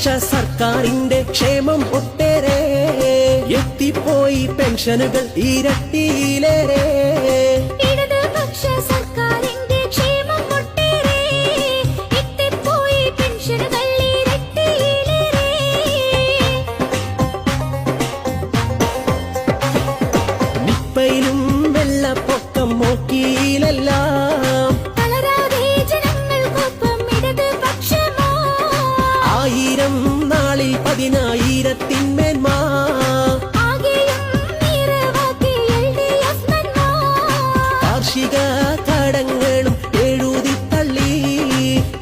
ഇടതുപക്ഷ സർക്കാരിന്റെ ക്ഷേമം ഒട്ടേറെ എത്തിപ്പോയി പെൻഷനുകൾ ഇരട്ടിയിലേറെ ഇടതുപക്ഷ സർക്കാരിന്റെ ക്ഷേമം ഒട്ടേറെ എത്തിപ്പോയി പെൻഷനുകൾ ഇരട്ടിയിലേറെ നിപ്പയിലും വെള്ളപ്പൊക്കം നോക്കിയിലെല്ലാം തളരാതെ ജനങ്ങൾക്കൊപ്പം ഇടതുപക്ഷമോ 1000 നാളിൽ 10,000-ത്തിന്മേന്മ കാർഷിക കടങ്ങളും എഴുതിത്തള്ളി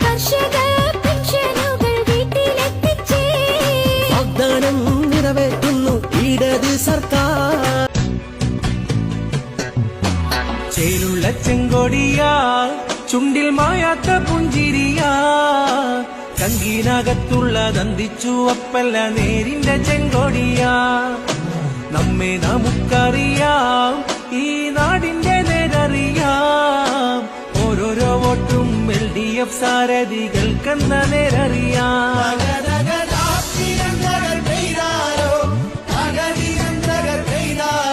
കർഷക പെൻഷനുകൾ വീട്ടിലെത്തിച്ചേ വാഗ്ദാനം നിറവേറ്റുന്നു ഇടത് സർക്കാർ. ചേലുള്ള ചെങ്കൊടിയാ ചുണ്ടിൽ മായാത്ത പുഞ്ചിരിയാ കങ്കീനകത്തുള്ള ദന്തിച്ചുവപ്പല്ല നേരിന്റെ ചെങ്കൊടിയാ നമ്മെ നമുക്കറിയാം ഈ നാടിന്റെ നേരറിയാം ഓരോരോ വോട്ടും LDF സാരഥികൾക്കെന്ന നേരറിയാം